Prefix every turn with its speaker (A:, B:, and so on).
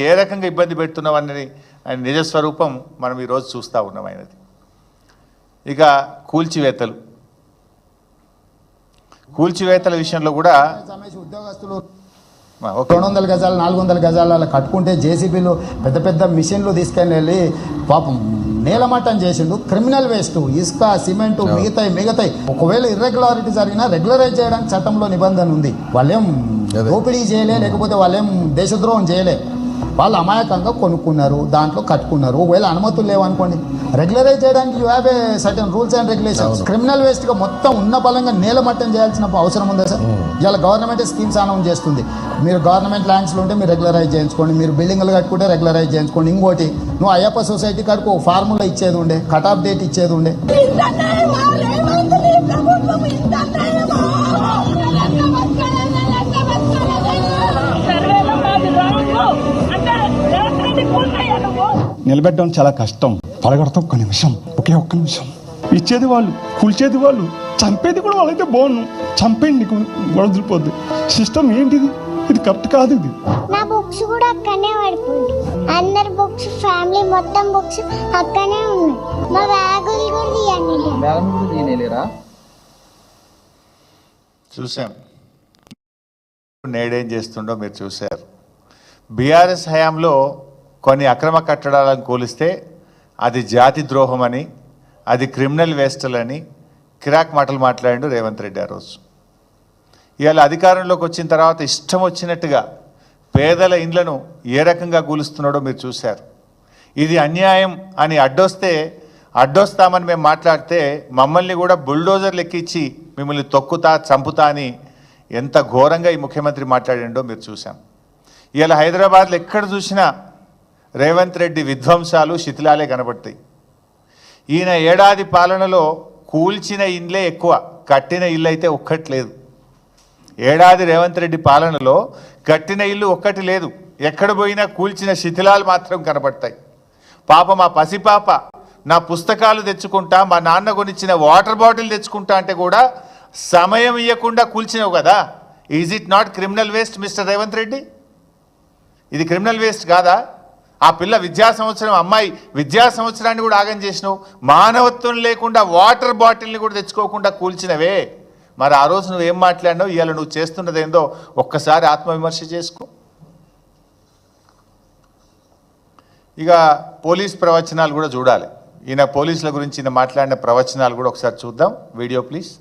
A: ఏ రకంగా ఇబ్బంది పెడుతున్నామని ఆయన నిజస్వరూపం మనం ఈరోజు చూస్తూ ఉన్నాం ఆయనది. ఇక కూల్చివేతల విషయంలో కూడా
B: ఉద్యోగస్తులు 200 గజాలు 400 గజాలు అలా కట్టుకుంటే జేసీబీలు పెద్ద పెద్ద మిషన్లు తీసుకెళ్ళి పాపం నేలమట్టం చేసిండు. క్రిమినల్ వేస్ట్, ఇసుక, సిమెంటు, మిగతాయి ఒకవేళ ఇర్రెగ్యులారిటీ జరిగినా రెగ్యులరైజ్ చేయడానికి చట్టంలో నిబంధన ఉంది. వాళ్ళేం దోపిడీ చేయలే, లేకపోతే వాళ్ళేం దేశద్రోహం చేయలే. వాళ్ళు అమాయకంగా కొనుక్కున్నారు, దాంట్లో కట్టుకున్నారు. ఒకవేళ అనుమతులు లేవనుకోండి, రెగ్యులరైజ్ చేయడానికి you have a certain rules and regulations. Criminal వేస్ట్గా మొత్తం ఉన్న పరంగా నేలమట్టం చేయాల్సిన అవసరం ఉందా సార్? ఇవాళ గవర్నమెంట్ స్కీమ్స్ అనౌన్స్ చేస్తుంది. మీరు గవర్నమెంట్ ల్యాండ్స్లో ఉంటే మీరు రెగ్యులరైజ్ చేయించుకోండి, మీరు బిల్డింగ్లు కట్టుకుంటే రెగ్యులరైజ్ చేయించుకోండి. ఇంకోటి, నువ్వు అయ్యప్ప సొసైటీ కడుకు ఫార్ములా ఇచ్చేది ఉండే, కట్ ఆఫ్ డేట్ ఇచ్చేది ఉండే.
C: నిలబెట్టడం చాలా కష్టం. పడగొడతాం ఒక్క నిమిషం, ఒక్క నిమిషం. ఇచ్చేది వాళ్ళు, కూల్చేది వాళ్ళు, చంపేది కూడా వాళ్ళైతే బాగుండు. చంపేయండి, వదిలిపోద్ది. సిస్టమ్ ఏంటిది? ఇది కరెక్ట్ కాదు. ఇది
D: నా బుక్స్ కూడా అక్కడనే పడిపోయింది. అందరి బుక్స్, ఫ్యామిలీ మొత్తం బుక్స్ అక్కడనే ఉన్నాయి. మా బ్యాగులు కూడా తీయండి.
A: చూసాం నేడేం చేస్తుండో మీరు చూశారు. బీఆర్ఎస్ హయాంలో కొన్ని అక్రమ కట్టడాలను కూలిస్తే అది జాతి ద్రోహమని, అది క్రిమినల్ వేస్టలని కిరాక్ మాటలు మాట్లాడిండు రేవంత్ రెడ్డి ఆ రోజు. ఇవాళ అధికారంలోకి వచ్చిన తర్వాత ఇష్టం వచ్చినట్టుగా పేదల ఇండ్లను ఏ రకంగా కూలుస్తున్నాడో మీరు చూశారు. ఇది అన్యాయం అని అడ్డొస్తామని మేము మాట్లాడితే మమ్మల్ని కూడా బుల్డోజర్లు ఎక్కించి మిమ్మల్ని తొక్కుతా, చంపుతా అని ఎంత ఘోరంగా ఈ ముఖ్యమంత్రి మాట్లాడిండో మీరు చూసాం. ఇవాళ హైదరాబాద్లో ఎక్కడ చూసినా రేవంత్ రెడ్డి విధ్వంసాలు, శిథిలాలే కనబడతాయి. ఈయన ఏడాది పాలనలో కూల్చిన ఇండ్లే ఎక్కువ, కట్టిన ఇల్లు అయితే ఒక్కటి లేదు. ఏడాది రేవంత్ రెడ్డి పాలనలో కట్టిన ఇల్లు ఒక్కటి లేదు. ఎక్కడ పోయినా కూల్చిన శిథిలాలు మాత్రం కనబడతాయి. పాప మా పసిపాప నా పుస్తకాలు తెచ్చుకుంటా, మా నాన్న కొనిచ్చిన వాటర్ బాటిల్ తెచ్చుకుంటా అంటే కూడా సమయం ఇవ్వకుండా కూల్చినావు కదా. Is it not criminal waste mister Revanth Reddy? ఇది క్రిమినల్ వేస్ట్ కాదా? ఆ పిల్ల అమ్మాయి విద్యా సంవత్సరాన్ని కూడా ఆగం చేసినావు. మానవత్వం లేకుండా వాటర్ బాటిల్ని కూడా తెచ్చుకోకుండా కూల్చినవే. మరి ఆ రోజు నువ్వేం మాట్లాడినావు? ఇవాళ నువ్వు చేస్తున్నదేందో ఒక్కసారి ఆత్మవిమర్శ చేసుకో. ఇక పోలీస్ ప్రవచనాలు కూడా చూడాలి. ఈయన పోలీసుల గురించి మాట్లాడిన ప్రవచనాలు కూడా ఒకసారి చూద్దాం. Video please.